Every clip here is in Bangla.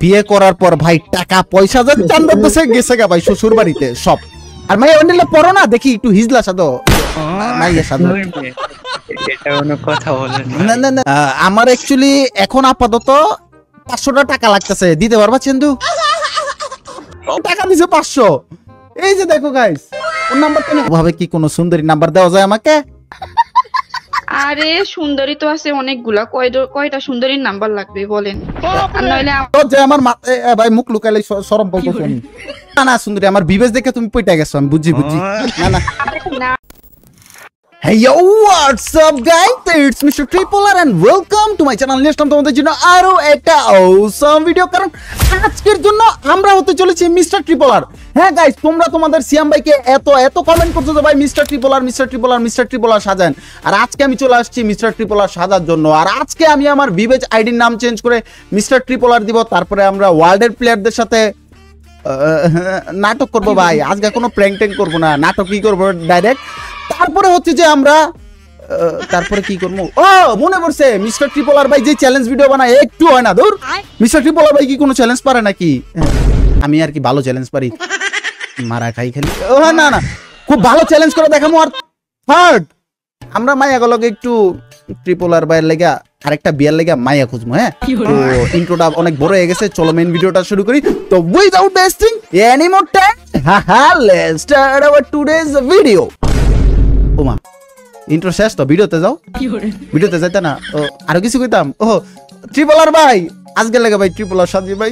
বিয়ে করার পর ভাই টাকা পয়সা যা চান্দাতেছে গেছে গা ভাই শ্বশুর বাড়িতে সব। আর মাই অন্যলে পড়ো না দেখি একটু হিজলা সাদো মাইয়া সাদো। এটা কোনো কথা বলেন না না না আমার অ্যাকচুয়ালি এখন আপাতত 500 টাকা লাগতেছে, দিতে পারবা চন্দু? টাকা দিছে 500। এই যে দেখো গাইস কোন নাম্বারটা ভাবে কি কোনো সুন্দরী নাম্বার দেওয়া যায় আমাকে? আরে সুন্দরী তো আছে অনেকগুলা, কয়টা সুন্দরীর নাম্বার লাগবে বলেন? নইলে যে আমার ভাই মুখ লুকাইলে শরম পাবো আমি। না না সুন্দরী আমার বিবেচ দেখে তুমি পয়টা গেছো, আমি বুঝি না না। Hey yo, what's up guys? It's Mr. Tripolar and welcome to my channel. নিয়ে আসলাম তোমাদের জন্য আরো একটা awesome ভিডিও, কারণ আজকের জন্য আমরা হতে চলেছি মিস্টার ট্রিপলার। হ্যাঁ গাইস, তোমরা তোমাদের সিয়াম ভাইকে এত কমেন্ট করছো যে ভাই মিস্টার ট্রিপলার সাজান, আর আজকে আমি চলে আসছি মিস্টার ট্রিপলার সাজার জন্য। আর আজকে আমি আমার বিবেচ আইডির নাম চেঞ্জ করে মিস্টার ট্রিপলার দিব। তারপরে আমরা ওয়ার্ল্ডের প্লেয়ারদের সাথে নাটক করবো ভাই। আজকে কোনো প্র্যাঙ্ক ট্যাঙ্ক করবো না, নাটকই করবো ডাইরেক্ট। তারপরে হচ্ছে যে আমরা তারপরে কি করবো, ও মনে পড়ছে মিস্টার ট্রিপলার ভাই যে চ্যালেঞ্জ ভিডিও বানায় একটু হয় না দূর। মিস্টার ট্রিপলার ভাই কি কোনো চ্যালেঞ্জ পারে নাকি? আমি আর কি ভালো চ্যালেঞ্জ পারি, মারা খাই খালি। না না খুব ভালো চ্যালেঞ্জ করে দেখাবো। আর থার্ড আমরা মায়া গলকে একটু ট্রিপলার ভাইয়ের লেগা আরেকটা বিয়ার লেগা মায়া খুঁজবো। হ্যাঁ তো ইন্ট্রোটা অনেক বড় হয়ে গেছে, চলো মেইন ভিডিওটা শুরু করি। তো without wasting any more time let's start our today's video. ওমা ইন্ট্রো শেষ, তো ভিডিওতে যাও। ভিডিওতে যাইতে না আরো কিছু কইতাম। ও ট্রিপলার ভাই আজকে লেগে ভাই ট্রিপলার সাজি ভাই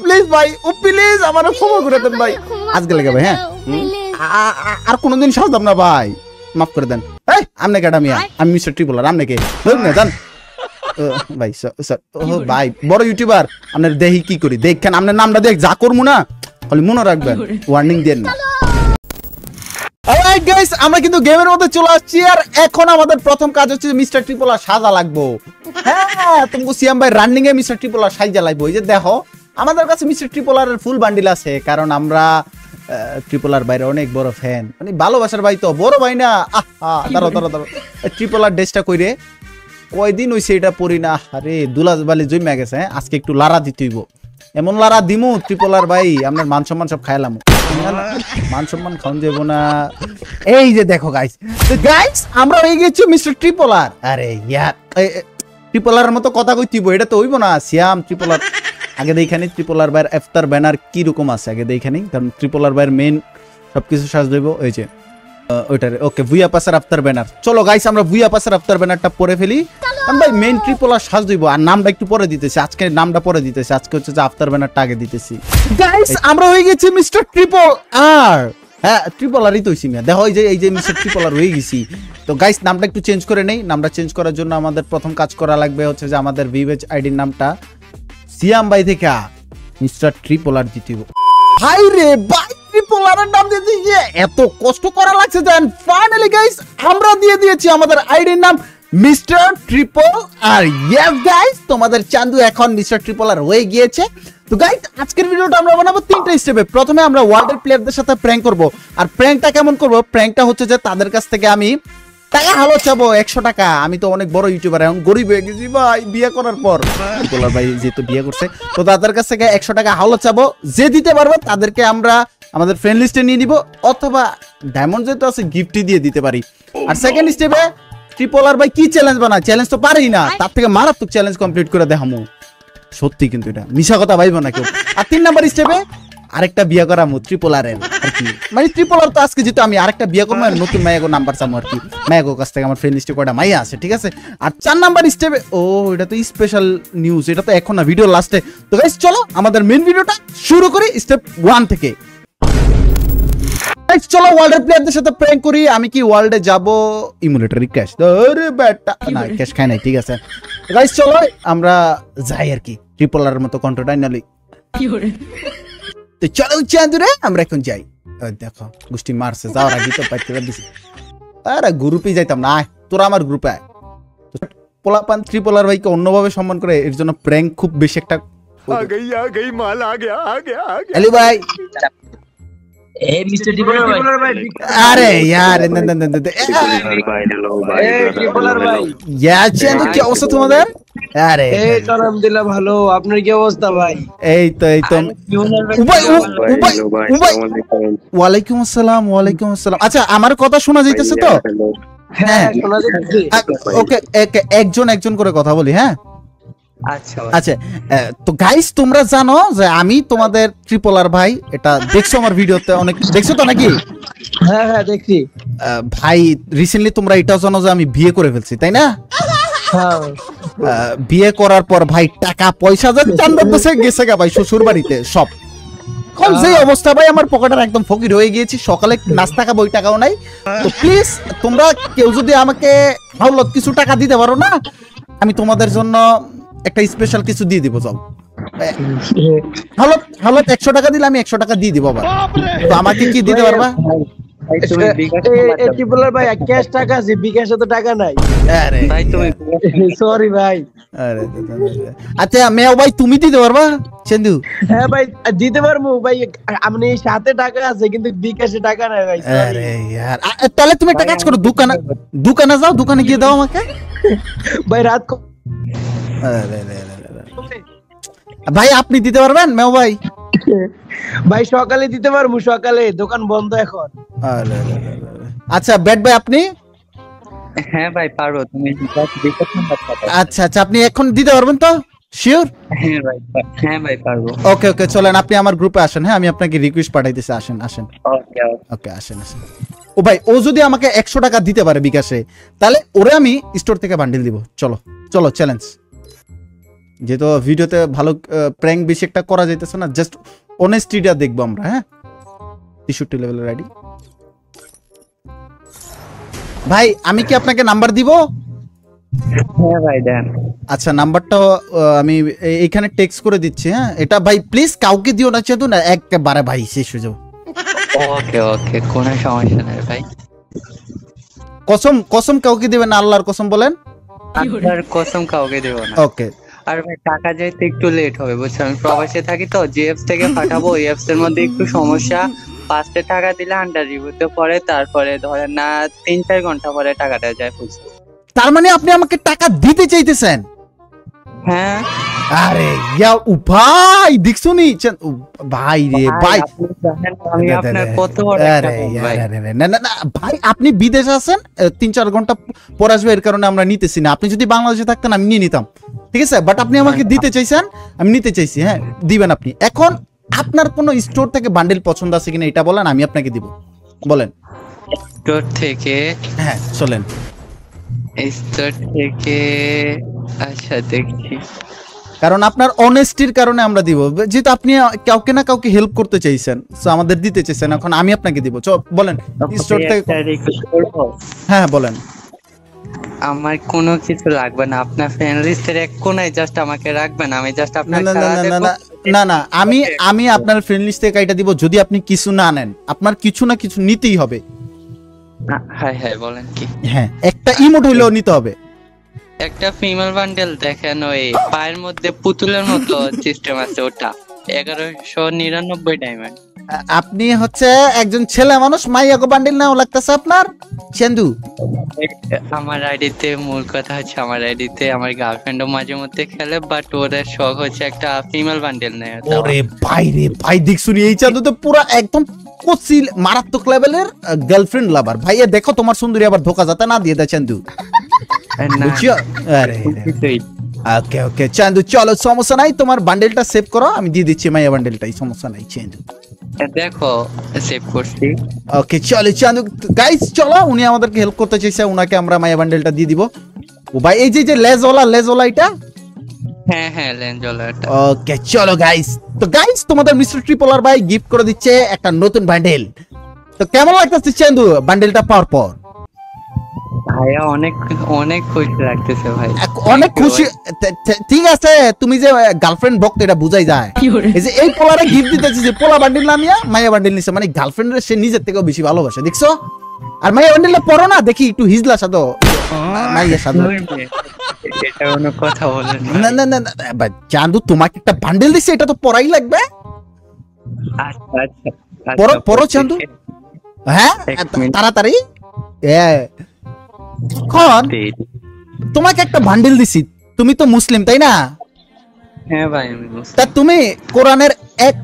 প্লিজ ভাই, ও প্লিজ আমারও ক্ষমা করে দেন ভাই আজকে লেগে ভাই। হ্যাঁ আর কোনোদিন সাজতাম না ভাই, মাফ করে দেন। এই আমনে কেডা মিয়া? আমি মিস্টার ট্রিপলার, আমনে কে না জান ভাই? ও ভাই বড় ইউটিউবার, আপনার দেখি কি করি দেখেন, আপনার নামটা দেখ যা করবো না খালি মনে রাখবেন, ওয়ার্নিং দেন না। অলরাইট গাইস, আমরা কিন্তু গেমের মধ্যে চলে আসছি। আর এখন আমাদের প্রথম কাজ হচ্ছে মিস্টার ট্রিপলার সাজা লাগবো। হ্যাঁ তুমি সিয়াম ভাই রানিং এ মিস্টার ট্রিপলার সাজা লাগবো। এই যে দেখো আমাদের কাছে মিস্টার ট্রিপলারের ফুল বান্ডিল আছে, কারণ আমরা ট্রিপলার বাইরে অনেক বড় ফ্যান, মানে ভালোবাসার ভাই তো, বড় ভাই না। দাঁড়াও ট্রিপলার ড্রেসটা কইরে কয়দিন হইছে এটা পরি না। আরে দুলাজ বালি জমে গেছে। আজকে একটু লারা দিতেইব, এমন লারা দিমু ট্রিপলার ভাই আপনার মান সম্মান সব খাইলাম। মান সম্মান খাওন যাবো না। এই যে দেখো গাইস, আমরা হয়ে গেছি মিস্টার ট্রিপলার। আরে ইয়ার ট্রিপলারের মতো কথা কইতিব, এটা তো হইব না। সিয়াম ট্রিপলার আগে দেখানি ট্রিপলার ভাইয়ের আফতার ব্যানার কি রকম আছে আগে দেখানি, কারণ ট্রিপলার ভাইয়ের মেইন সবকিছু সাজ দেব। এই যে ওইটারে ওকে ভুইয়া পাসের আফতার ব্যানার। চলো গাইস আমরা ভুইয়া পাসের আফতার ব্যানারটা পরে ফেলি, কারণ ভাই মেইন ট্রিপলার সাজ দিব। আর নামটা একটু পরে দিতেছি, আজকে নামটা পরে দিতেছি, আজকে হচ্ছে যে আফতার ব্যানারটা আগে দিতেছি। গাইস আমরা হয়ে গেছি মিস্টার ট্রিপলার। হ্যাঁ ট্রিপলারই তো হইছি মিয়া, দেখো এই যে মিস্টার ট্রিপলার হয়ে গেছি। তো গাইস নামটা একটু চেঞ্জ করে নেই। নামটা চেঞ্জ করার জন্য আমাদের প্রথম কাজ করা লাগবে হচ্ছে যে আমাদের ভিভেজ আইডির নামটা সিয়াম ভাই থেকে মিস্টার ট্রিপলার দিতেইব। ভাই রে ভাই ট্রিপলারের নাম দিয়ে দিয়ে এত কষ্ট করা লাগছে দেন। ফাইনালি গাইস আমরা দিয়ে দিয়েছি আমাদের আইডির নাম মিস্টার ট্রিপল। আর ইয়েস গাইস তোমাদের চান্দু এখন মিস্টার ট্রিপলার হয়ে গিয়েছে। তো গাইস আজকের ভিডিওটা আমরা বানাবো 3টা স্টেপে। প্রথমে আমরা ওয়ার্ল্ডের প্লেয়ারদের সাথে প্র্যাঙ্ক করব। আর প্র্যাঙ্কটা কেমন করব? প্র্যাঙ্কটা হচ্ছে যে তাদের কাছ থেকে আমি টাকা হালো চাবো 100 টাকা। আমি তো অনেক বড় ইউটিউবার, এখন গরিব হয়ে গেছি ভাই বিয়ে করার পর। ট্রিপলার ভাই যেহেতু বিয়ে করছে, তো তাদের কাছ থেকে 100 টাকা হালো চাবো। যে দিতে পারবে তাদেরকে আমরা আমাদের ফ্রেন্ড লিস্টে নিয়ে নিব, অথবা ডায়মন্ড যেহেতু আছে গিফটই দিয়ে দিতে পারি। আর সেকেন্ড স্টেপে ট্রিপলার ভাই কি চ্যালেঞ্জ বানায়, চ্যালেঞ্জ তো পারেই না, তার থেকে মারাত্মক চ্যালেঞ্জ কমপ্লিট করে দেখামু। সত্যি কিন্তু এটা মিশা কথা ভাইব না কেউ। আর 3 নাম্বার স্টেপে আরেকটা বিয়ে করামু ট্রিপলারের আর কি, মানে ট্রিপলার তো আজকে যেহেতু আমি আরেকটা বিয়ে করবো, নতুন মায়াগো নাম্বার চামু আর কি। মায়াগো কাছ থেকে আমার ফ্রেন্ড লিস্টে কয়টা মাইয়া আছে, ঠিক আছে। আর 4 নাম্বার স্টেপে এটা তো স্পেশাল নিউজ, এটা তো এখন না, ভিডিও লাস্টে। তো গাইস চলো আমাদের মেইন ভিডিওটা শুরু করি স্টেপ 1 থেকে। চলো ওয়ার্ল্ডের প্লেয়ারদের সাথে প্র্যাঙ্ক করি। আমি কি ওয়ার্ল্ডে যাব? ইমুলেটরি ক্যাশ, আরে বেটা না ক্যাশ খাই নাই, ঠিক আছে। গাইস চলো আমরা যাই আর কি, ট্রিপলারের মতো কন্ট্রোলটা নালি কি করে। তো চলো চাঁদুরে আমরা এখন যাই। দেখো গোষ্ঠী মারছে, যাওয়ার আগে তো পাইতে দিছি। আরে গ্রুপে যাইতাম না, তোরা আমার গ্রুপে আয়। পোলাপান ট্রিপলার ভাইকে অন্যভাবে সম্মান করে, এর জন্য প্র্যাঙ্ক খুব বেশি একটা মাল আ গয়া। হ্যালো ভাই ए मिस्टर ट्रिपलर भाई अरे यार ट्रिपलर भाई यार चंदू क्या अवस्था तुम्हाদের আরে এই তো আলহামদুলিল্লাহ ভালো, আপনার কি অবস্থা ভাই? এই তো উবাই উবাই ওয়ালাইকুম আসসালাম, ওয়ালাইকুম আসসালাম। আচ্ছা আমার কথা শোনা যাইতেছে তো? হ্যাঁ শোনা যাচ্ছে। ওকে একজন একজন করে কথা বলি, হ্যাঁ আচ্ছা আচ্ছা। তো গাইস তোমরা জানো যে আমি তোমাদের ট্রিপল আর ভাই, এটা দেখছো আমার ভিডিওতে অনেক, দেখছো তো নাকি? হ্যাঁ হ্যাঁ দেখছি ভাই রিসেন্টলি তোমরা এটাও জানো যে আমি বিয়ে করে ফেলছি, তাই না? হ্যাঁ বিয়ে করার পর ভাই টাকা পয়সা যা চান্দাতেছে গেছে গা ভাই শ্বশুর বাড়িতে সব। এখন যে অবস্থা ভাই আমার পকেটের একদম ফকির হয়ে গিয়েছি, সকালে নাস্তা খাবো ওই টাকাও নাই। তো প্লিজ তোমরা কেউ যদি আমাকে হাওলত কিছু টাকা দিতে পারো না, আমি তোমাদের জন্য একটা স্পেশাল কিছু দিয়ে দিব। যাও হালত হালত 100 টাকা দিলে আমি 100 টাকা দিয়ে দিব আবার। তো আমাকে কি দিতে পারবা? তুমি বিকাশ টিপুলার ভাই ক্যাশ টাকা আছে, বিকাশে তো টাকা নাই। আরে ভাই তুমি সরি ভাই। আরে আচ্ছা মেও ভাই তুমি দিতে পারবা চন্দু? হ্যাঁ ভাই দিতে পারবো ভাই, আপনি সাথে টাকা আছে কিন্তু বিকাশে টাকা নাই ভাই। আরে यार তাহলে তুমি একটা কাজ করো, দোকানে যাও, দোকানে গিয়ে দাও আমাকে। ভাই রাত আরে ভাই আপনি দিতে পারবেন মেও ভাই? ভাই সকালে দিতে পারবো, সকালে দোকান বন্ধ এখন। আচ্ছা ব্যাট ভাই আপনি? হ্যাঁ ভাই পারো, তুমি বিকাশ নাম্বার পাঠাও। আচ্ছা আচ্ছা আপনি এখন দিতে পারবেন তো? শিওর? হ্যাঁ ভাই পারবো। ওকে ওকে চলেন আপনি আমার গ্রুপে আসেন, হ্যাঁ আমি আপনাকে রিকোয়েস্ট পাঠাইতেছি, আসেন আসেন। ওকে ওকে আসেন আসেন। ও ভাই ও যদি আমাকে 100 টাকা দিতে পারে বিকাশে, তাহলে ওরে আমি স্টোর থেকে বান্ডিল দিব। চলো চলো চ্যালেঞ্জ। যেহেতু ভিডিওতে ভালো প্র্যাঙ্ক বেশি একটা করা যাইতেছে না, জাস্ট অনেস্টিটা দেখবো আমরা। হ্যাঁ 63 লেভেলের আইডি। ভাই আমি কি আপনাকে নাম্বার দিব? হ্যাঁ ভাই দেন। আচ্ছা নাম্বারটা আমি এইখানে টেক্সট করে দিচ্ছি। হ্যাঁ এটা ভাই প্লিজ কাউকে দিও না, চেতু না একবারে ভাই শেষ হয়ে যাও। ওকে ওকে কোনো সমস্যা নাই ভাই। কসম কসম কাউকে দিবেন না, আল্লাহর কসম বলেন। আপনার কসম কাউকে দেব না। ওকে আর ভাই টাকা যাইতে একটু লেট হবে বুঝছেন, আমি প্রবাসে থাকি তো, যে অ্যাপস থেকে পাঠাবো ওই অ্যাপস এর মধ্যে একটু সমস্যা। ফার্স্টে টাকা দিলে আন্ডার রিভিউতে পরে, তারপরে ধরেন না 3-4 ঘন্টা পরে টাকাটা যায় বুঝছেন। তার মানে আপনি আমাকে টাকা দিতে চাইতেছেন? হ্যাঁ আরে ইয়া ও ভাই দেখছো নি ভাই রে ভাই, আপনি জানেন আমি আপনার কত বড় একটা ভাই। না না না ভাই আপনি বিদেশে আছেন, 3-4 ঘন্টা পর আসবে, এর কারণে আমরা নিতেছি না। আপনি যদি বাংলাদেশে থাকতেন আমি নিয়ে নিতাম, ঠিক আছে? বাট আপনি আমাকে দিতে চাইছেন, আমি নিতে চাইছি। হ্যাঁ দিবেন আপনি। এখন আপনার কোন স্টোর থেকে বান্ডেল পছন্দ আছে কিনা এটা বলেন, আমি আপনাকে দিব। বলেন। স্টোর থেকে? হ্যাঁ চলেন স্টোর থেকে। আচ্ছা দেখছি। কারণ আপনার অনেস্টির কারণে আমরা দিব, যেহেতু আপনি কাউকে না কাউকে হেল্প করতে চাইছেন, সো আমাদের দিতে চাইছেন, এখন আমি আপনাকে দিব। বলেন স্টোর থেকে। হ্যাঁ বলেন। আমার কোনো কিছু লাগবে না, আপনার ফ্রেন্ড লিস্টের এক কোনায় জাস্ট আমাকে রাখবেন, আমি জাস্ট আপনার না না না না না না আমি আপনার ফ্রেন্ড লিস্ট থেকে কাইটা দিব যদি আপনি কিছু না নেন। আপনার কিছু না কিছু নিতেই হবে। হ্যাঁ হ্যাঁ বলেন কি? হ্যাঁ একটা ইমোট হইলেও নিতে হবে। একটা ফিমেল বান্ডেল দেখেন, ওই পায়ের মধ্যে পুতুলের মতো সিস্টেম আছে, ওটা 1199 ডায়মন্ড। আপনি হচ্ছে একজন ছেলে মানুষ, মাইয়াগো বান্ডেল নাও লাগতেছে আপনার চেন্দু। আমার আইডিতে মূল কথা হচ্ছে, আমার আইডিতে আমার গার্লফ্রেন্ডও মাঝে মধ্যে খেলে, বাট ওদের শখ হচ্ছে একটা ফিমেল বান্ডেল নেয়। ওরে ভাই রে ভাই দেখছুনি এই চাঁদু তো পুরো একদম কোচিল মারাত্মক লেভেলের গার্লফ্রেন্ড লাভার। ভাই দেখো তোমার সুন্দরী আবার ধোকা যাতে না দিয়ে দেয় চান্দু। বুঝছো? আরে ওকে ওকে চান্দু চলো সমস্যা নাই, তোমার বান্ডেলটা সেভ করো, আমি দিয়ে দিচ্ছি মাইয়া বান্ডেলটাই, সমস্যা নাই চান্দু। দেখো সেভ করছি। ওকে চলো চান্দু গাইস চলো, উনি আমাদেরকে হেল্প করতে চাইছে, উনাকে আমরা মাইয়া বান্ডেলটা দিয়ে দিব। ও ভাই এই যে লেজওয়ালা এটা। হ্যাঁ হ্যাঁ লেঞ্জলাটা। ওকে চলো গাইস। তো গাইস তোমাদের মিস্টার ট্রিপল আর ভাই গিফট করে দিচ্ছে একটা নতুন বান্ডেল। তো কেমন লাগতেছে চান্দু বান্ডেলটা পাওয়ার পর? ভাইয়া অনেক অনেক খুশি লাগতেছে ভাই, অনেক খুশি। ঠিক আছে তুমি যে গার্লফ্রেন্ড ভক্ত এটা বুঝাই যায়। এই যে এই পোলারে গিফট দিতেছি, যে পোলা বান্ডিল না নিয়া মাইয়া বান্ডিল নিছে, মানে গার্লফ্রেন্ডের সে নিজের থেকেও বেশি ভালোবাসে, দেখছো? আর মাইয়া বান্ডিলটা পরো না দেখি একটু হিজলা সাদো মাইয়া সাদো। এটা কোনো কথা বলেন না না না ভাই চান্দু তোমাকে একটা বান্ডিল দিছে, এটা তো পরাই লাগবে। আচ্ছা আচ্ছা পরো চান্দু। হ্যাঁ তাড়াতাড়ি। এখন তোমাকে একটা বান্ডিল দিছি, তুমি তো মুসলিম তাই না? হ্যাঁ ভাই আমি মুসলিম। তা তুমি কোরআনের এক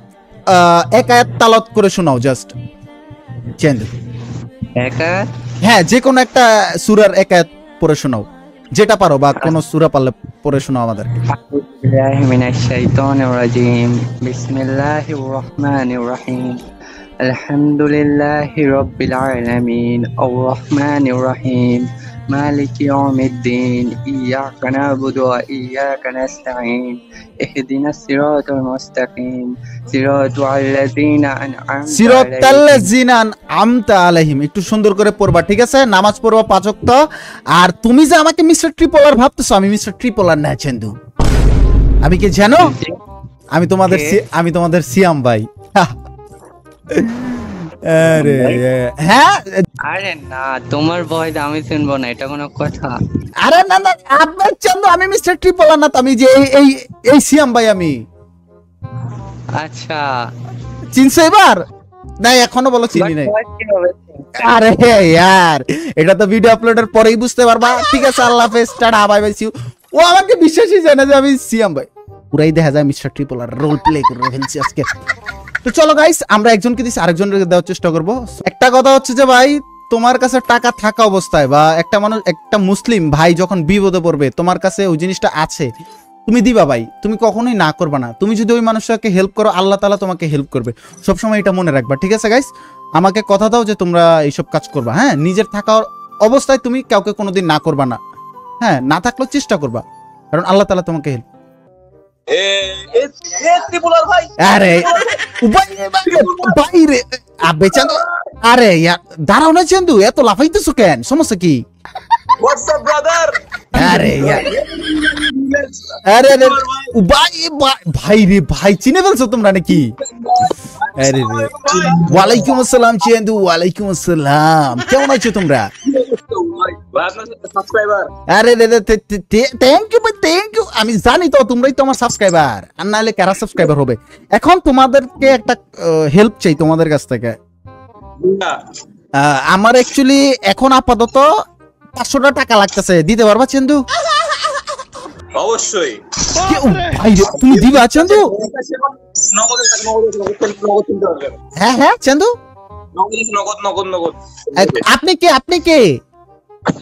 আয়াত তালাওয়াত করে শোনাও জাস্ট চেন্দু। একা হ্যাঁ, যে কোনো একটা সূরার এক আয়াত পড়ে শোনাও, যেটা পারো, বা কোনো সূরা পারলে পড়ে শোনাও আমাদেরকে। বিসমিল্লাহি মিনাশ শাইতানির রাজিম। বিসমিল্লাহির রহমানির রহিম। আলহামদুলিল্লাহি রাব্বিল আলামিন আর রহমানির রহিম মালিকি ইয়াউমিদ্দিন ইয়্যাকা না'বুদু ওয়া ইয়্যাকা নাস্তাঈন ইহদিনাস সিরাতাল মুস্তাকিম সিরাতাল লাযিনা আন'আমতা সিরাতাল লাযিনা আন'আমতা আলাইহিম। একটু সুন্দর করে পড়বা, ঠিক আছে? নামাজ পড়বা 5 ওয়াক্ত। আর তুমি যে আমাকে মিস্টার ট্রিপলার ভাবতেছো, আমি মিস্টার ট্রিপলার না চেন্দু। আমি কি জানো? আমি তোমাদের সিয়াম ভাই। আরে হ্যাঁ, আরে না, তোমার ভয় আমি শুনবো না, এটা কোনো কথা? আরে না না, আপনার চন্দ্র, আমি মিস্টার ট্রিপলার না, আমি যে এই সিয়াম ভাই আমি। আচ্ছা, চিনছো এবার? না এখনো বলো চিনি নাই। ভয় কি হবে? আরে यार, এটা তো ভিডিও আপলোডের পরেই বুঝতে পারবা। ঠিক আছে, আল্লাহ হাফেজ, tata, bye bye, see you. ও আমাকে বিশ্বাসই জানে যে আমি সিয়াম ভাই। পুরাই দেখা যায় মিস্টার ট্রিপলার রোল প্লে করে ফেলছি আজকে। তো চলো গাইস, আমরা একজনকে দিছি, আরেকজনকে দেওয়ার চেষ্টা করব। একটা কথা হচ্ছে যে ভাই, তোমার কাছে টাকা থাকা অবস্থায় বা একটা মুসলিম ভাই যখন বিপদে পড়বে, তোমার কাছে ওই জিনিসটা আছে, তুমি দিবা ভাই, তুমি কখনোই না করবা না। তুমি যদি ওই মানুষটাকে হেল্প করো, আল্লাহ তাআলা তোমাকে হেল্প করবে। সবসময় এটা মনে রাখবা, ঠিক আছে গাইস? আমাকে কথা দাও যে তোমরা এইসব কাজ করবা। হ্যাঁ, নিজের থাকা অবস্থায় তুমি কাউকে কোনোদিন না করবা না। হ্যাঁ, না থাকলেও চেষ্টা করবা, কারণ আল্লাহ তাআলা তোমাকে হেল্প। আরে বাইরে আবে চান্দু, আরে দাঁড়াও না চান্দু, এত লাফাইতেছো কেন? সমস্যা কি? আরে আরে ভাই রে ভাই, চিনে ফেলছো তোমরা নাকি? আরে রে, ওয়ালাইকুম আসসালাম চান্দু, ওয়ালাইকুম আসসালাম। কেমন আছো তোমরা? আরে থ্যাংক ইউ ভাই, থ্যাংক ইউ। আমি জানি তো তোমরাই তো আমার সাবস্ক্রাইবার, আর নাহলে কারা সাবস্ক্রাইবার হবে? এখন তোমাদেরকে একটা হেল্প চাই তোমাদের কাছ থেকে। আমার অ্যাকচুয়ালি এখন আপাতত 500 টাকা লাগতেছে, দিতে পারবা চন্দু? অবশ্যই। ভাই তুমি দিবা চন্দু? হ্যাঁ হ্যাঁ চন্দু, আপনি কে? আপনি কে?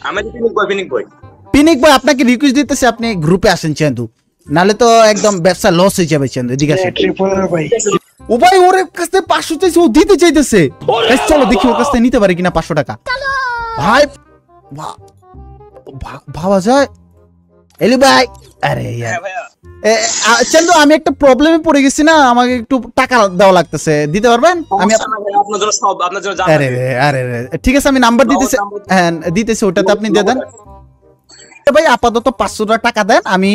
আমি পিনিক বয়। পিনিক ভাই আপনাকে রিকোয়েস্ট দিতেছে, আপনি গ্রুপে আসেন চন্দু, নালে তো একদম ব্যবসা লস হয়ে যাবে চন্দু। এদিকে আসেন। ও ভাই, ওর কাছ থেকে 500 চাইছে, ও দিতে চাইতেছে। চলো দেখি ওর কাছ থেকে নিতে পারি কিনা 500 টাকা। ভাই ভাবা যায় এলি ভাই। আরে চন্দু, আমি একটা প্রবলেমে পড়ে গেছি না, আমাকে একটু টাকা দেওয়া লাগতেছে, দিতে পারবেন? আমি আরে আরে ঠিক আছে, আমি নাম্বার দিতেছি। হ্যাঁ দিতেছি, ওটাতে আপনি দিয়ে দেন ভাই। আপাতত 500 টাকা দেন, আমি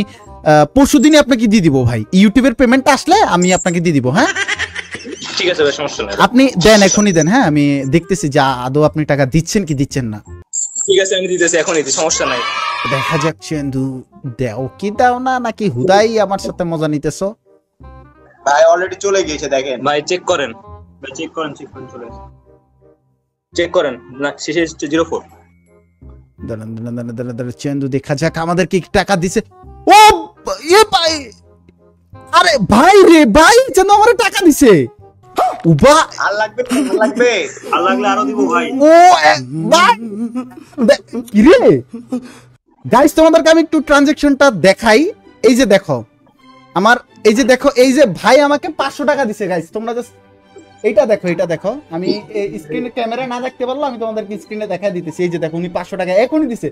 পরশু দিনই আপনাকে দিয়ে দিব ভাই। ইউটিউবের পেমেন্টটা আসলে আমি আপনাকে দিয়ে দিব। হ্যাঁ ঠিক আছে ভাই, সমস্যা নাই। আপনি দেন, এখনই দেন। হ্যাঁ, আমি দেখতেছি যে আদৌ আপনি টাকা দিচ্ছেন কি দিচ্ছেন না। ঠিক আছে, আমি দিতেছি, এখনই দিই, সমস্যা নাই। দেখা যাক চন্দু, দাও কি দাও না, নাকি হুদাই আমার সাথে মজা নিতেছো? ভাই অলরেডি চলে গিয়েছে, দেখেন ভাই চেক করেন, ভাই চেক করেন, চলে আসে। চেক করেন না, শেষে 04। দাঁড়ান চন্দু, দেখা যাক আমাদের কি টাকা দিছে। ও এ ভাই, আরে ভাই রে ভাই, চন্দু আমার টাকা দিছে। উবা আর লাগবে, আর লাগবে, আর লাগলে আরো দিব ভাই। ও ভাই কি রে গাইস, তোমাদেরকে আমি একটু ট্রানজাকশনটা দেখাই। এই যে দেখো আমার, এই যে দেখো, এই যে ভাই আমাকে 500 টাকা দিছে গাইস। তোমরা জাস্ট এইটা দেখো, এটা দেখো। আমি স্ক্রিনে ক্যামেরা না দেখতে পারলো, আমি তোমাদেরকে স্ক্রিনে দেখাই দিতেছি। এই যে দেখো, উনি 500 টাকা এখনই দিছে।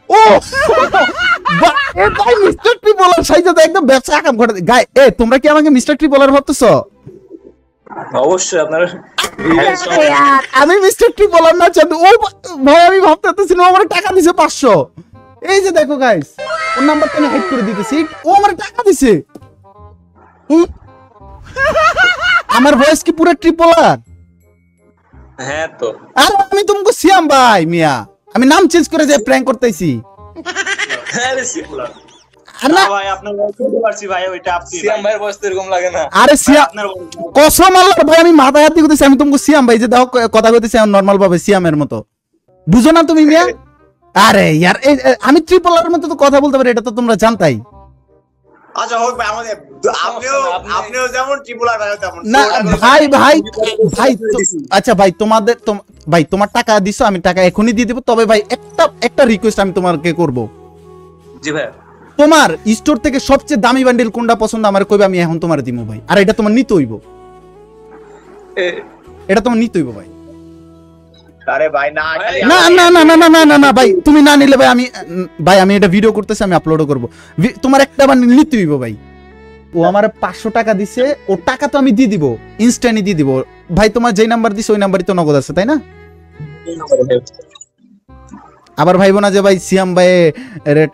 ও ভাই, মিস্টার ট্রিপলার সাইজে তো একদম ব্যবসা কাম করে গাই। তোমরা কি আমাকে মিস্টার ট্রিপলার ভাবতেছো? অবশ্যই আপনার আমি মিস্টার ট্রিপলার না চাঁদু। ও ভাই, আমি ভাবতেছি না, আমার টাকা দিছে 500। এই যে দেখো গাইস, ওর নাম্বারটা আমি হাইড করে দিতেছি, ও আমার টাকা দিছে। আমার ভয়েস কি পুরো ট্রিপলার? হ্যাঁ তো। আর আমি তোমাকে সিয়াম ভাই মিয়া, আমি নাম চেঞ্জ করে যে প্র্যাঙ্ক করতেছি। হ্যাঁ রে সিপুলা। আর না ভাই আপনার বয়স বলতে পারছি ভাই, ওইটা আপনি সিয়াম ভাইয়ের বয়স তো এরকম লাগে না। আরে সিয়াম, আপনার কসম আল্লাহর ভাই, আমি মাথা হাত দিয়ে কইতেছি, আমি তোমাকে সিয়াম ভাই যে দাও কথা কইতেছি নরমাল ভাবে সিয়ামের মতো। বুঝো না তুমি মিয়া? আরে ইয়ার আমি ট্রিপল আর মধ্যে তো কথা বলতে পারি, এটা তো তোমরা জানতাই। আচ্ছা হোক ভাই, আমাদের আপনিও যেমন ট্রিপল আর ভাইও তেমন। না ভাই ভাই ভাই আচ্ছা ভাই ভাই তোমার টাকা দিছো, আমি টাকা এখনই দিয়ে দেবো। তবে ভাই একটা রিকোয়েস্ট আমি তোমাকে করব। জি ভাই। তোমার স্টোর থেকে সবচেয়ে দামি বান্ডেল কোনটা পছন্দ আমার কইবে, আমি এখন তোমার দিমু ভাই। আর এটা তোমার নিতে হইব, এটা তোমার নিতে হইব ভাই। আরে ভাই না না না না না না না না ভাই, তুমি না নিলে ভাই আমি এটা ভিডিও করতেছি, আমি আপলোডও করব। তোমার একটা বান্ডেল নিতে হইব ভাই। ও আমার 500 টাকা দিছে, ও টাকা তো আমি দিয়ে দিব, ইনস্ট্যান্টলি দিয়ে দিব ভাই। তোমার যেই নাম্বার দিছে ওই নাম্বারই তো নগদ আছে, তাই না? আবার ভাইবো না যে ভাই সিয়াম ভাই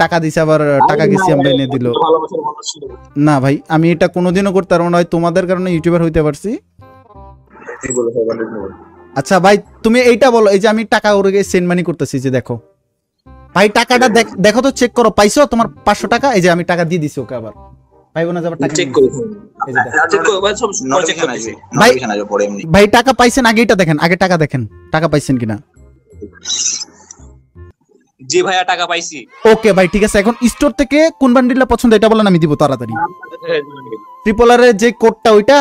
টাকা দিছে, আবার টাকা কি সিয়াম ভাই নিয়ে দিল। না ভাই, আমি এটা কোনোদিনও করতে পারবো না, তোমাদের কারণে ইউটিউবার হইতে পারছি। আচ্ছা ভাই তুমি এইটা বলো, এই যে আমি টাকা ওরে সেন্ড মানি করতেছি, যে দেখো ভাই টাকাটা দেখো তো, চেক করো পাইছো তোমার 500 টাকা। এই যে আমি টাকা দিয়ে দিছি ওকে, আবার ভাইবো না যে আবার টাকা চেক করো, চেক করো ভাই, সব চেক করতেছি ভাই টাকা পাইছেন আগে, এটা দেখেন আগে, টাকা দেখেন টাকা পাইছেন কিনা। জি ভাইয়া টাকা পাইছি। ওকে ভাই ঠিক আছে, এখন স্টোর থেকে কোন বান্ডিলটা পছন্দ এটা বলেন, আমি দিব তাড়াতাড়ি। ট্রিপল আর এর যে কোডটা ওইটা।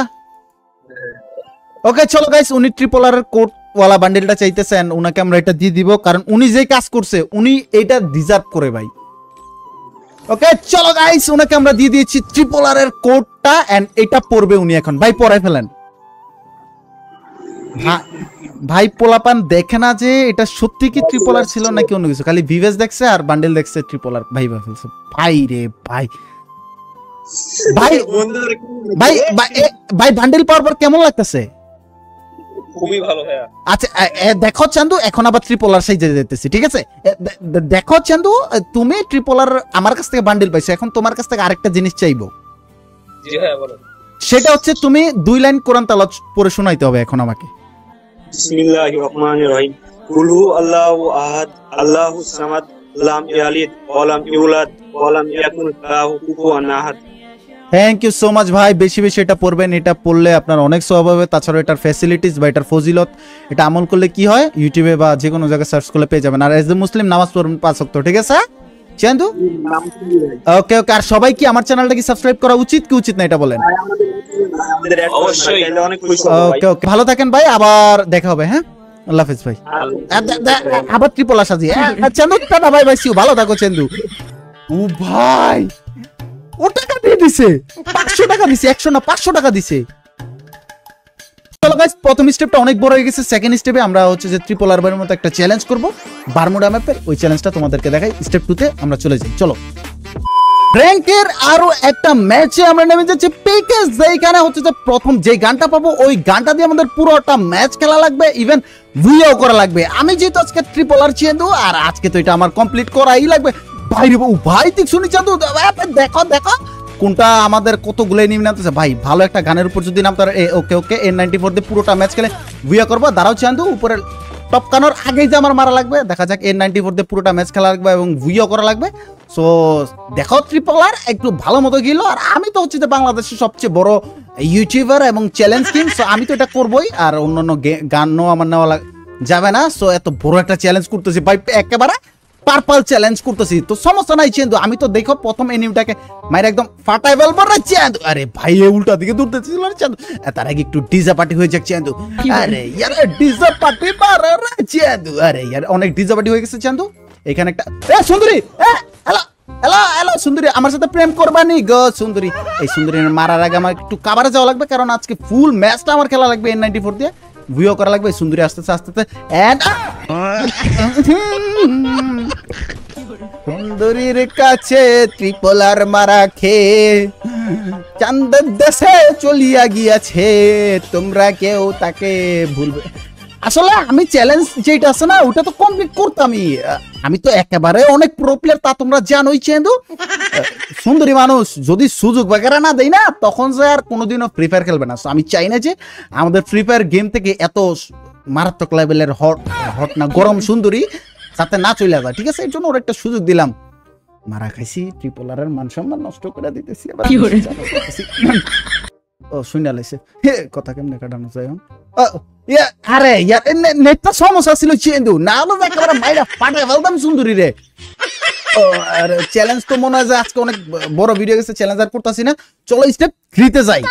ওকে চলো গাইস, উনি ট্রিপল আর এর কোড ওয়ালা বান্ডেলটা চাইতেছেন, উনাকে আমরা এটা দিয়ে দিব, কারণ উনি যে কাজ করছে উনি এটা ডিজার্ভ করে ভাই। ওকে চলো গাইস, উনাকে আমরা দিয়ে দিয়েছি ট্রিপল আর এর কোডটা, এন্ড এটা পড়বে উনি এখন। ভাই পড়াই ফেলেন ভাই। পোলাপান দেখে না যে এটা সত্যি কি ট্রিপল আর ছিল নাকি অন্য কিছু, খালি ভিভেস দেখছে আর বান্ডেল দেখছে ট্রিপল আর। ভাই ভাই ফেলছে ভাই রে ভাই ভাই ভাই ভাই বান্ডেল পাওয়ার পর কেমন লাগতেছে? খুবই ভালো ভাইয়া। আচ্ছা দেখো চান্দু, এখন আবার ট্রিপল আর সাইজে যেতেছি, ঠিক আছে? দেখো চান্দু, তুমি ট্রিপল আর আমার কাছ থেকে বান্ডেল পাইছো, এখন তোমার কাছ থেকে আরেকটা জিনিস চাইবো। জি ভাইয়া বলো। সেটা হচ্ছে তুমি 2 লাইন কোরআন তেলাওয়াত পড়ে শোনাইতে হবে এখন আমাকে। বিসমিল্লাহির রহমানির রহিম। কুল হু আল্লাহু আহাদ আল্লাহুস সামাদ লাম ইয়ালিদ ওয়া লাম ইউলাদ ওয়া লাম ইয়াকুন লাহু কুফুয়ান আহাদ। থ্যাংক ইউ সো মাচ ভাই, বেশি বেশি এটা পড়বেন, এটা পড়লে আপনার অনেক সওয়াব হবে। তাছাড়া এটার ফ্যাসিলিটিস বা এটার ফজিলত, এটা আমল করলে কি হয় ইউটিউবে বা যে কোনো জায়গায় সার্চ করলে পেয়ে যাবেন। আর এজ এ মুসলিম নামাজ পড়বেন 5 ওয়াক্ত, ঠিক আছে চান্দু? ওকে ওকে। আর সবাই কি আমার চ্যানেলটা কি সাবস্ক্রাইব করা উচিত কি উচিত না এটা বলেন? অবশ্যই, অনেক খুশি হব ভাই। ওকে ওকে, ভালো থাকেন ভাই, আবার দেখা হবে। হ্যাঁ আল্লাহ হাফেজ ভাই। আবার ট্রিপল আর সাজি চান্দু, টাটা ভাই ভাই, সিউ ভালো থাকো চান্দু। ও ভাই ও টাকা দিয়ে দিছে, 500 টাকা দিছে, 100 না 500 টাকা দিছে। চলো গাইস, প্রথম স্টেপটা অনেক বড় হয়ে গেছে। সেকেন্ড স্টেপে আমরা হচ্ছে যে ট্রিপল আর এর মতো একটা চ্যালেঞ্জ করব বারমুডা ম্যাপের, ওই চ্যালেঞ্জটা তোমাদেরকে দেখাই। স্টেপ 2 তে আমরা চলে যাই, চলো। র্যাঙ্কের আরো একটা ম্যাচে আমরা নেমে যাচ্ছি পিকেস, যেখানে হচ্ছে যে প্রথম যে গানটা পাবো ওই গানটা দিয়ে আমাদের পুরোটা ম্যাচ খেলা লাগবে, ইভেন ভিও করা লাগবে। আমি যেহেতু আজকে ট্রিপল আর চেন্দু, আর আজকে তো এটা আমার কমপ্লিট করাই লাগবে। ভাই রে ভাই, তুই শুনি চান্দু, দেখো দেখো কোনটা আমাদের কতগুলো নিয়ে নামতেছে ভাই। ভালো একটা গানের উপর যদি নাম, তার ওকে ওকে N94 দিয়ে পুরোটা ম্যাচ খেলে ভিও করবো। দাঁড়াও চান্দু, উপরে টপকানোর আগেই যে আমার মারা লাগবে, দেখা যাক N94 দিয়ে পুরোটা ম্যাচ খেলা লাগবে এবং ভিও করা লাগবে। সো দেখো ট্রিপল আর একটু ভালো মতো গেল। আর আমি তো হচ্ছে যে বাংলাদেশের সবচেয়ে বড় ইউটিউবার এবং চ্যালেঞ্জ কিং, সো আমি তো এটা করবোই। আর অন্যান্য গানও আমার নেওয়া যাবে না। সো এত বড় একটা চ্যালেঞ্জ করতেছি ভাই, একেবারে পার্পল চ্যালেঞ্জ করতেছি, তো সমস্যা নাই চেন্দু। আমি তো দেখো প্রথম এনিমিটাকে মাইর একদম ফাটাই বলবো না চেন্দু। আরে ভাই এ উল্টা দিকে দৌড়তেছিল না চেন্দু, তার আগে একটু ডিজে পার্টি হয়ে যাক চেন্দু। আরে ইয়ার ডিজে পার্টি মারা রে চেন্দু। আরে ইয়ার অনেক ডিজে পার্টি হয়ে গেছে চেন্দু। এখানে একটা সুন্দরী, হ্যালো হ্যালো হ্যালো সুন্দরী, আমার সাথে প্রেম করবানি গো সুন্দরী? এই সুন্দরী মারার আগে আমার একটু কাভারে যাওয়া লাগবে, কারণ আজকে ফুল ম্যাচটা আমার খেলা লাগবে N94 দিয়ে, ভিও করা লাগবে। সুন্দরী আসতেছে আসতেছে, এন্ড সুন্দরীর কাছে ট্রিপল আর মারা খেয়ে চাঁদের দেশে চলিয়া গিয়াছে, তোমরা কেউ তাকে ভুলবে। আসলে আমি চ্যালেঞ্জ যেটা আছে না ওটা তো কমপ্লিট করতামই। আমি তো একেবারে অনেক প্রো প্লেয়ার, তা তোমরা জানোই চেন্দু। সুন্দরী মানুষ যদি সুযোগ বাগেরা না দেয় না, তখন যে আর কোনোদিনও ফ্রি ফায়ার খেলবে না। আমি চাই না যে আমাদের ফ্রি ফায়ার গেম থেকে এত মারাত্মক লেভেলের হট না গরম সুন্দরী যাতে না চলে যায়, ঠিক আছে? এর জন্য ওর একটা সুযোগ দিলাম। মারা খাইছি, ট্রিপল আর মান সম্মান নষ্ট করে দিতেছি। ও শুনে লাইছে কথা কেমনে কাটানো যায়। আরে নেটটা সমস্যা ছিল চেন্দু, না হলে একেবারে মাইরা ফাটাই ফেলতাম সুন্দরী রে। আর চ্যালেঞ্জ তো মনে হয় যে আজকে অনেক বড় ভিডিও গেছে, চ্যালেঞ্জ আর করতেছি না। চলো স্টেপ 3 তে যাই।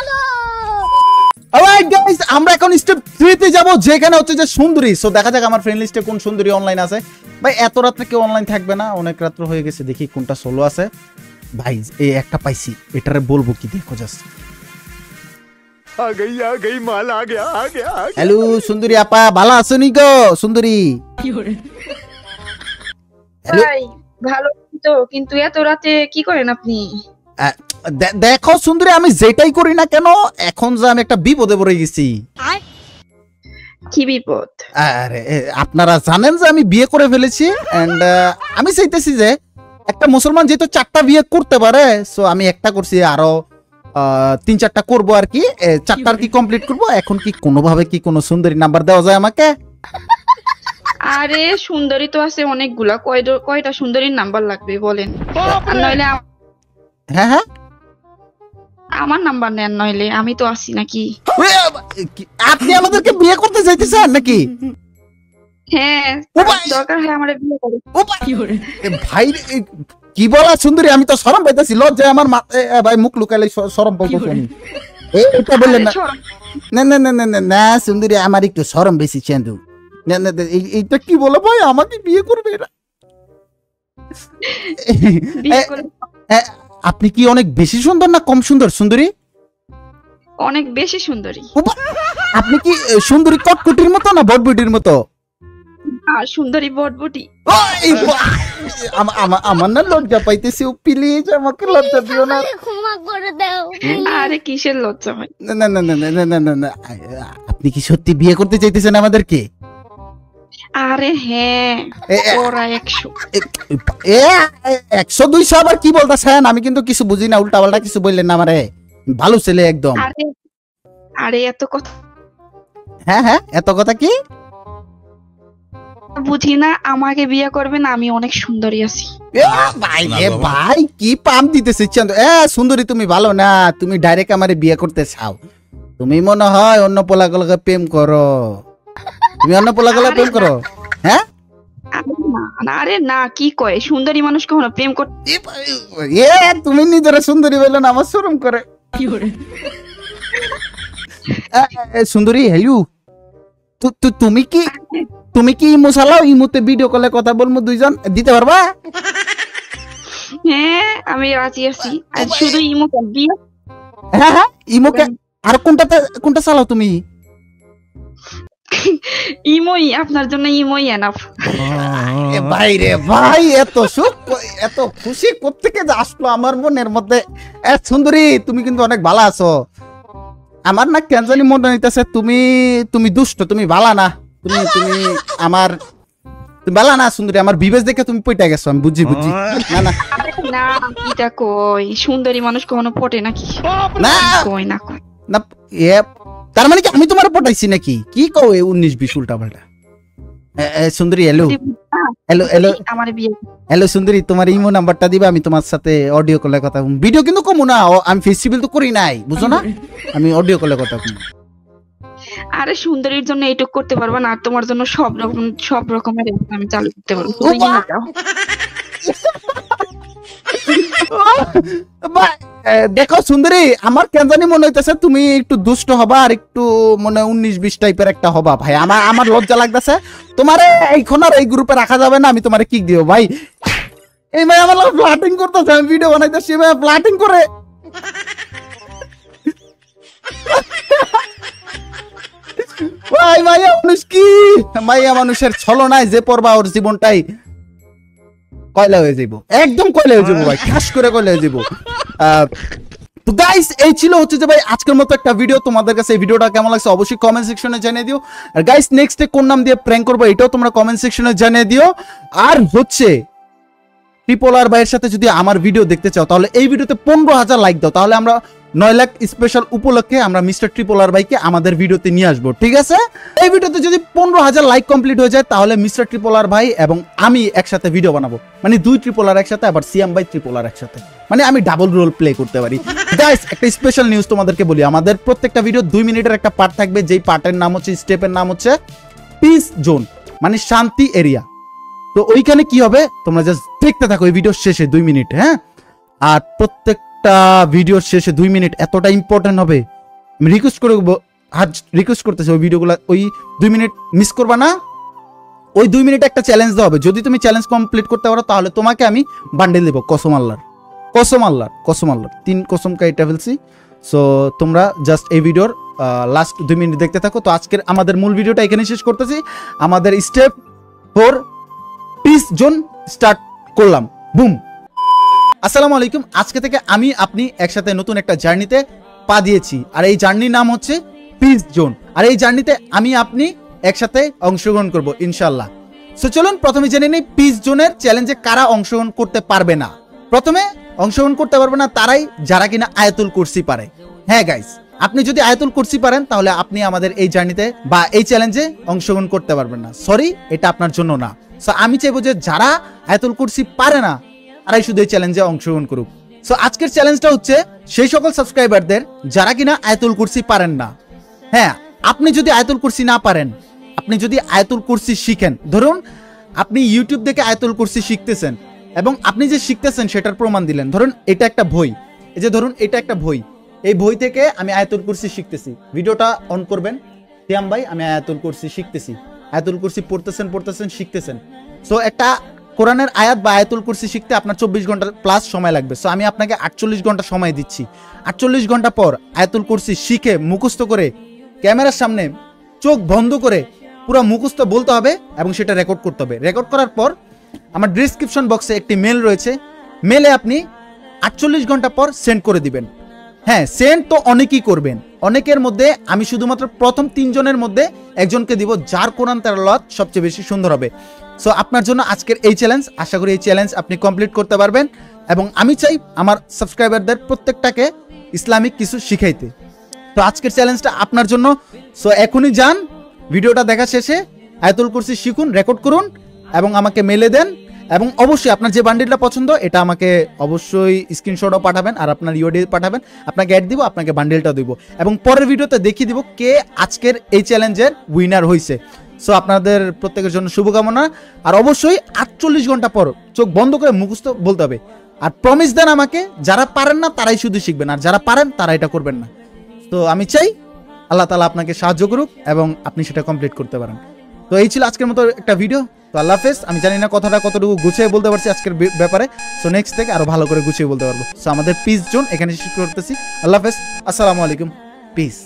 অলরাইট গাইস, আমরা এখন স্টেপ 3 তে যাব, যেখানে হচ্ছে যে সুন্দরী। সো দেখা যাক আমার ফ্রেন্ড লিস্টে কোন সুন্দরী অনলাইন আছে। ভাই এত রাত্রে কেউ অনলাইন থাকবে না, অনেক রাত্র হয়ে গেছে, দেখি কোনটা সোলো আছে। ভাই এই একটা পাইছি, এটারে বলবো কি, দেখো জাস্ট। হ্যালো সুন্দরী আপা, ভালো আছো নি গো সুন্দরী? ভাই ভালো তো, কিন্তু এত রাতে কি করেন আপনি? দেখো সুন্দরী, আমি যেটাই করি না কেন, এখন যে আমি একটা বিপদে পড়ে গেছি। কি বিপদ? আরে আপনারা জানেন যে আমি বিয়ে করে ফেলেছি, এন্ড আমি চাইতেছি যে একটা মুসলমান যেহেতু 4টা বিয়ে করতে পারে, সো আমি একটা করছি, আরো 3-4টা করবো আর কি, 4টা আর কি কমপ্লিট করবো। এখন কি কোনোভাবে কি কোনো সুন্দরী নাম্বার দেওয়া যায় আমাকে? আরে সুন্দরী তো আছে অনেকগুলা, কয়টা সুন্দরীর নাম্বার লাগবে বলেন? আর নইলে হ্যাঁ হ্যাঁ, আমার নাম্বার নেন, নইলে আমি তো আছি নাকি। আপনি আমাদেরকে বিয়ে করতে চাইতেছেন নাকি? হ্যাঁ, দরকার হয় আমার বিয়ে করে। ভাই কি বলা সুন্দরী, আমি তো শরম পাইতেছি, লজ্জায় আমার ভাই মুখ লুকাইলে শরম পাইতেছি আমি। এটা বললেন না, না না না না না না সুন্দরী, আমার একটু শরম বেশি চেন্দু। না না, এইটা কি বলো ভাই, আমাকে বিয়ে করবে এরা? আপনি কি অনেক বেশি সুন্দর না কম সুন্দর সুন্দরী? অনেক বেশি সুন্দরী। আপনি কি সুন্দরী কটকটির মতো না বটবটির মতো? আর সুন্দরী বটবটি। আমার না লজ্জা পাইতেছি, প্লিজ আমাকে লজ্জা দিও না। আরে কিসের লজ্জা ভাই? না না না না না না না না, আপনি কি সত্যি বিয়ে করতে চাইতেছেন আমাদেরকে? আরে হ্যাঁ, ওরা 100 100-200 আবার কি বলতেছেন? আমি কিন্তু কিছু বুঝি না, উল্টা পাল্টা কিছু বললেন না আমারে। ভালো ছেলে একদম। আরে এত কথা, হ্যাঁ হ্যাঁ, এত কথা কি বুঝি না? আমাকে বিয়ে করবেন, আমি অনেক সুন্দরী আছি। ভাই রে ভাই, কি পাম দিতেছিস চন্দ্র? সুন্দরী তুমি ভালো না, তুমি ডাইরেক্ট আমারে বিয়ে করতে চাও। তুমি মনে হয় অন্য পোলাগুলোকে প্রেম করো, তুমি অন্য পোলাগুলো প্রেম করো। হ্যাঁ আরে না, কি কয়, সুন্দরী মানুষ কখনো প্রেম করতে? তুমি নিজেরা সুন্দরী বললে না, আমার শরম করে। সুন্দরী হ্যালো, তুমি কি ইমো চালাও? ইমোতে ভিডিও কলে কথা বলবো, দুইজন দিতে পারবা? হ্যাঁ আমি রাজি আছি। আর শুধু ইমো বিয়ে? হ্যাঁ হ্যাঁ ইমোকে। আর কোনটা চালাও তুমি? ইমোই আপনার জন্য, ইমোই এনাফ। ভাই রে ভাই, এত সুখ এত খুশি কোত্থেকে যে আসলো আমার মনের মধ্যে। সুন্দরী তুমি কিন্তু অনেক ভালো আছো। আমার না কেন জানি মনে হইতেছে তুমি দুষ্ট, তুমি ভালো না, তুমি আমার তুমি ভালো না সুন্দরী। আমার বিবেচ দেখে তুমি পইটা গেছো, আমি বুঝি। না না না, এটা কই সুন্দরী মানুষ কখনো পটে নাকি? না কই না না, তার মানে কি আমি তোমার পটাইছি নাকি? কি কও 19-20 উল্টা পাল্টা? সুন্দরী হ্যালো হ্যালো হ্যালো আমার বিয়ে। হ্যালো সুন্দরী, তোমার ইমো নাম্বারটা দিবা, আমি তোমার সাথে অডিও কলে কথা বলবো। ভিডিও কিন্তু কমু না, আমি ফেস্টিভ্যাল তো করি নাই, বুঝো না? আমি অডিও কলে কথা বলবো। আরে সুন্দরীর জন্য এইটুক করতে পারবা না, আর তোমার জন্য সব রকমের আমি চালু করতে পারবো। দেখো সুন্দরী, আমার কেন জানি মনে হইতেছে তুমি একটু দুষ্ট হবা, আর একটু মনে 19-20 টাইপের একটা হবা। ভাই আমার লজ্জা লাগতেছে। তোমারে এইখন আর এই গ্রুপে রাখা যাবে না, আমি তোমারে কিক দিও ভাই। এই ভাই আমার ফ্লাটিং করতেছে, আমি ভিডিও বানাইতেছি, ভাই ফ্লাটিং করে। ভাই মাইয়া মানুষ কি, মাইয়া মানুষের ছলনায় যে পড়বা ওর জীবনটাই কয়লা হয়ে যাবো, একদম কয়লা হয়ে যাবো ভাই, খাস করে কয়লা হয়ে যাবো। তো গাইস এই ছিল হচ্ছে যে ভাই আজকের মতো একটা ভিডিও। তোমাদের কাছে এই ভিডিওটা কেমন লাগছে অবশ্যই কমেন্ট সেকশনে জানিয়ে দিও। আর গাইস নেক্সটে কোন নাম দিয়ে প্র্যাঙ্ক করবো এটাও তোমরা কমেন্ট সেকশনে জানিয়ে দিও। আর হচ্ছে ট্রিপল আর ভাইয়ের সাথে যদি আমার ভিডিও দেখতে চাও, তাহলে এই ভিডিওতে 15,000 লাইক দাও, তাহলে আমরা 9 লাখ স্পেশাল উপলক্ষে আমরা মিস্টার ট্রিপল আর ভাইকে আমাদের ভিডিওতে নিয়ে আসবো, ঠিক আছে? এই ভিডিওতে যদি 15,000 লাইক কমপ্লিট হয়ে যায় তাহলে মিস্টার ট্রিপল আর ভাই এবং আমি একসাথে ভিডিও বানাবো, মানে 2 ট্রিপল আর একসাথে, আবার সিয়াম ভাই ট্রিপল আর একসাথে, মানে আমি ডাবল রোল প্লে করতে পারি। গাইস, একটা স্পেশাল নিউজ তোমাদেরকে বলি, আমাদের প্রত্যেকটা ভিডিও 2 মিনিটের একটা পার্ট থাকবে, যেই পার্টের নাম হচ্ছে, স্টেপের নাম হচ্ছে পিস জোন, মানে শান্তি এরিয়া। তো ওইখানে কি হবে তোমরা জাস্ট দেখতে থাকো এই ভিডিওর শেষে 2 মিনিট, হ্যাঁ? আর প্রত্যেকটা ভিডিওর শেষে 2 মিনিট এতটা ইম্পর্টেন্ট হবে, আমি রিকোয়েস্ট করতেছি ওই ভিডিওগুলো ওই 2 মিনিট মিস করবা না। ওই 2 মিনিট একটা চ্যালেঞ্জ দেওয়া হবে, যদি তুমি চ্যালেঞ্জ কমপ্লিট করতে পারো তাহলে তোমাকে আমি বান্ডেল দেবো, কসম আল্লাহর 3 কসম কাইটা ফেলছি। সো তোমরা জাস্ট এই ভিডিওর লাস্ট 2 মিনিট দেখতে থাকো। তো আজকের আমাদের মূল ভিডিওটা এখানে শেষ করতেছি। আমাদের স্টেপ 4 পিস জোন স্টার্ট করলাম, বুম। আসসালামু আলাইকুম, আজকে থেকে আমি আপনি একসাথে নতুন একটা জার্নিতে পা দিয়েছি, আর এই জার্নির নাম হচ্ছে পিস জোন, আর এই জার্নিতে আমি আপনি একসাথে অংশগ্রহণ করব ইনশাল্লাহ। সো চলুন প্রথমে জেনে নিই পিস জোনের চ্যালেঞ্জে কারা অংশগ্রহণ করতে পারবে না। প্রথমে অংশগ্রহণ করতে পারবে না তারাই যারা কিনা আয়াতুল কুরসি পারে। হ্যাঁ গাইস, আপনি যদি আয়াতুল কুরসি পারেন তাহলে আপনি আমাদের এই জার্নিতে বা এই চ্যালেঞ্জে অংশগ্রহণ করতে পারবেন না, সরি, এটা আপনার জন্য না। সো আমি চাইবো যে যারা আয়াতুল কুরসি পারে না তারাই শুধু এই চ্যালেঞ্জে অংশগ্রহণ করুক। সো আজকের চ্যালেঞ্জটা হচ্ছে সেই সকল সাবস্ক্রাইবারদের যারা কিনা আয়াতুল কুরসি পারেন না। হ্যাঁ, আপনি যদি আয়াতুল কুরসি না পারেন, আপনি যদি আয়াতুল কুরসি শিখেন, ধরুন আপনি ইউটিউব দেখে আয়াতুল কুরসি শিখতেছেন এবং আপনি যে শিখতেছেন সেটার প্রমাণ দিলেন, ধরুন এটা একটা বই, এই যে ধরুন এটা একটা বই, এই বই থেকে আমি আয়াতুল কুরসি শিখতেছি, ভিডিওটা অন করবেন, সিয়াম ভাই আমি আয়াতুল কুরসি শিখতেছি, আয়াতুল কুরসি পড়তেছেন শিখতেছেন। সো একটা কোরআনের আয়াত বা আয়াতুল কুরসি শিখতে আপনার 24 ঘন্টা প্লাস সময় লাগবে। সো আমি আপনাকে 48 ঘন্টা সময় দিচ্ছি। 48 ঘন্টা পর আয়াতুল কুরসি শিখে মুখস্থ করে ক্যামেরার সামনে চোখ বন্ধ করে পুরো মুখস্থ বলতে হবে এবং সেটা রেকর্ড করতে হবে। রেকর্ড করার পর আমার ডিসক্রিপশন বক্সে একটি মেল রয়েছে, মেলে আপনি 48 ঘন্টা পর সেন্ড করে দিবেন। হ্যাঁ, সেন্ড তো অনেকেই করবেন, অনেকের মধ্যে আমি শুধুমাত্র প্রথম 3 জনের মধ্যে একজনকে দিব যার কোরআন তেলাওয়াত সবচেয়ে বেশি সুন্দর হবে। সো আপনার জন্য আজকের এই চ্যালেঞ্জ, আশা করি এই চ্যালেঞ্জ আপনি কমপ্লিট করতে পারবেন এবং আমি চাই আমার সাবস্ক্রাইবারদের প্রত্যেকটাকে ইসলামিক কিছু শিখাইতে। তো আজকের চ্যালেঞ্জটা আপনার জন্য। সো এখনই যান, ভিডিওটা দেখা শেষে আয়াতুল কুরসি শিখুন, রেকর্ড করুন এবং আমাকে মেলে দেন। এবং অবশ্যই আপনার যে বান্ডিলটা পছন্দ এটা আমাকে অবশ্যই স্ক্রিনশটও পাঠাবেন আর আপনার ইউডি পাঠাবেন, আপনাকে অ্যাড দিব, আপনাকে বান্ডিলটা দিব এবং পরের ভিডিওতে দেখিয়ে দিব কে আজকের এই চ্যালেঞ্জের উইনার হয়েছে। সো আপনাদের প্রত্যেকের জন্য শুভকামনা। আর অবশ্যই 48 ঘন্টা পর চোখ বন্ধ করে মুখস্থ বলতে হবে। আর প্রমিস দেন আমাকে, যারা পারেন না তারাই শুধু শিখবেন, আর যারা পারেন তারা এটা করবেন না। তো আমি চাই আল্লাহ তাআলা আপনাকে সাহায্য করুক এবং আপনি সেটা কমপ্লিট করতে পারেন। তো এই ছিল আজকের মতো একটা ভিডিও। তো আল্লাহ হাফেজ। আমি জানি না কথাটা কতটুকু গুছিয়ে বলতে পারছি আজকের ব্যাপারে, সো নেক্সট থেকে আরো ভালো করে গুছিয়ে বলতে পারবো। সো আমাদের পিস জোন এখানে শেষ করতেছি। আল্লাহ হাফেজ, আসসালামু আলাইকুম, পিস।